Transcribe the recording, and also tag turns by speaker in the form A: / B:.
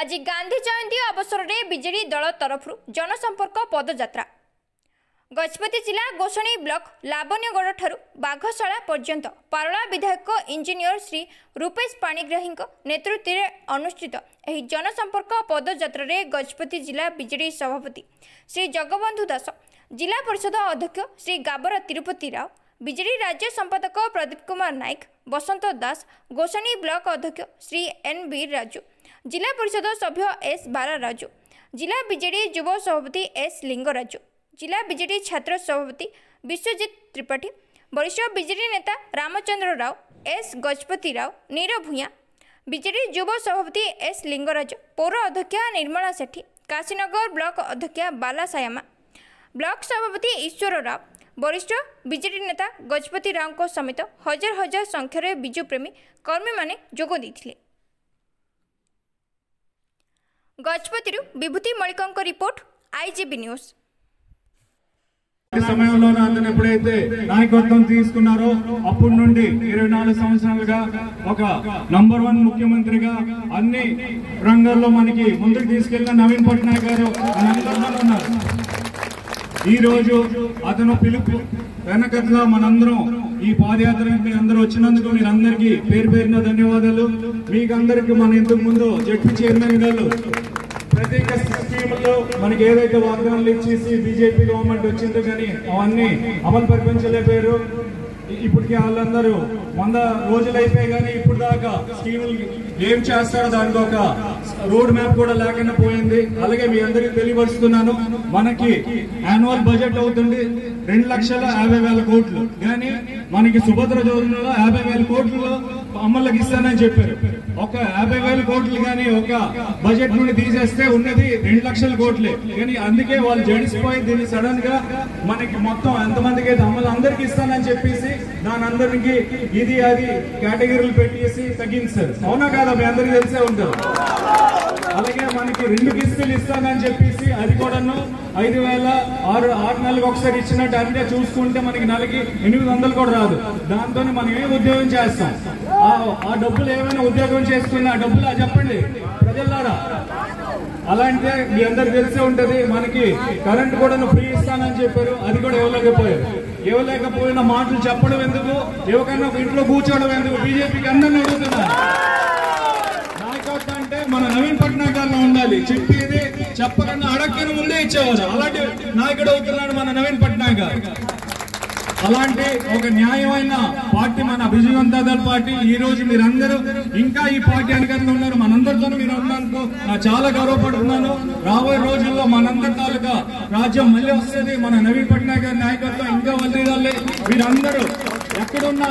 A: आज गांधी जयंती अवसर में बीजेडी दल तरफ जनसंपर्क पदयात्रा गजपति जिला गोसणी ब्लॉक लावण्यगढ़ ठारू बाघशाला पर्यंत पारला विधायक इंजीनियर श्री रूपेश पाणिग्राही नेतृत्व में अनुष्ठित एही जनसंपर्क पदयात्रा रे गजपति जिला बीजेडी सभापति श्री जगबंधु दास, जिला परिषद अध्यक्ष श्री गाबर तिरुपति राव, बीजेडी राज्य संपादक प्रदीप कुमार नायक, बसंत दास, गोसणी ब्लॉक अध्यक्ष श्री एन वीर राजू, जिला परिषद सभ्य एस बारा राजू, जिला बीजेडी युव सभापति एस लिंगराजू, जिला बीजेडी छात्र सभापति विश्वजीत त्रिपाठी, वरिष्ठ बीजेडी नेता रामचंद्र राव, एस गजपति राव, नीर भूया, बीजेडी युव सभापति एस लिंगराज, पौर अध्यक्षा निर्मला सेठी, काशीनगर ब्लॉक अध्यक्षा बाला सायमा, ब्लॉक सभापति ईश्वर राव, वरिष्ठ बीजेडी नेता गजपति राव समेत हजार हजार संख्यार बिजु प्रेमी कर्मी माने जोग देथिले। गजपति विभूति मलिक रिपोर्ट, आईजीबी न्यूज़।
B: సమయంలో అతను ఎప్పుడైతే నాయకత్వం తీసుకున్నారో అప్పటి నుండి 24 సంవత్సరాలుగా ఒక నంబర్ 1 ముఖ్యమంత్రిగా అన్ని రంగాల్లో మనకి ముందుకు తీసుకెళ్లిన నవీన్ పట్నాయక్ గారు మనందరిలో ఉన్నారు. ఈ రోజు అతను పిలుపు వెనకట్ల మనందరం ఈ పాదయాత్రకు మీ అందరూ వచ్చినందుకు మీరందరికీ పేరు పేరున ధన్యవాదాలు. మీకందరికీ మన ఇంతకు ముందు జడ్పీ చైర్మన్ గారు ప్రత్యేక స్కీముల్లో మనకి ఏదైతే వాగ్దానాలు ఇచ్చేసి బీజేపీ గవర్నమెంట్ వచ్చిందో కానీ అవన్నీ అమలు పరిపించలేకపోయారు. ఇప్పటికీ వాళ్ళందరూ 100 రోజులు అయిపోయి కానీ ఇప్పుడు దాకా స్కీములు ఏం చేస్తారో దానికి ఒక రోడ్ మ్యాప్ కూడా లేకుండా పోయింది. అలాగే మీ అందరికీ తెలియపరుస్తున్నాను, మనకి యాన్యువల్ బడ్జెట్ అవుతుంది 2,50,000 కోట్లు, కానీ మనకి సుభద్ర యోజనలో 50,000 కోట్లు అమల్లోకి ఇస్తానని చెప్పారు. ఒక 50,000 కోట్లు కానీ ఒక బడ్జెట్ నుండి తీసేస్తే ఉన్నది 2,00,000 కోట్లే. కానీ అందుకే వాళ్ళు జడిసిపోయి దీన్ని సడన్ గా మనకి మొత్తం ఎంతమందికి అయితే అమలు అందరికి ఇస్తానని చెప్పేసి దాని అందరికి ఇది అది కేటగిరీలు పెట్టేసి తగ్గించారు. అవునా కాదా? మీ అందరికి తెలిసే ఉంటారు. అలాగే మనకి 2 కిస్తులు ఇస్తానని చెప్పేసి అది కూడాను 5,000 6 నెలలకు ఒకసారి ఇచ్చినట్టు అంటే చూసుకుంటే మనకి నెలకి 800 కూడా రాదు. దాంతో మనం ఏం ఉద్యోగం చేస్తాం? ఆ డబ్బులు ఏమైనా ఉద్యోగం చేసుకున్న ఆ డబ్బులు చెప్పండి ప్రజలారా. అలాంటి మీ అందరికి తెలిసే ఉంటది. మనకి కరెంట్ కూడా ఫ్రీ ఇస్తానని చెప్పారు, అది కూడా ఇవ్వలేకపోయారు. ఇవ్వలేకపోయిన మాటలు చెప్పడం ఎందుకు, ఎవరికైనా ఇంట్లో కూర్చోవడం ఎందుకు? బీజేపీకి అందరినీ అడుగుతున్నారు. నాయకత్వం అంటే మన నవీన్ పట్నాయక్ గారిలో ఉండాలి. చెప్పేది చెప్పకన్నా అడగని ముందే ఇచ్చేవారు. అలాంటి నాయకుడు అవుతున్నాడు మన నవీన్ పట్నాయక్ గారు. అలాంటి ఒక న్యాయమైన పార్టీ మన బిజు జనతా దళ్ పార్టీ. ఈ రోజు మీరందరూ ఇంకా ఈ పార్టీ అధికారంలో ఉన్నారు. మనందరితో మీరు ఉన్నందుకు నాకు చాలా గర్వపడుతున్నాను. రాబోయే రోజుల్లో మనందరి తాలూకా రాజ్యం మళ్ళీ వస్తుంది. మన నవీన్ పట్నాయక్ గారి నాయకత్వం ఇంకా వదిలేయాలి. మీరందరూ ఎక్కడున్నా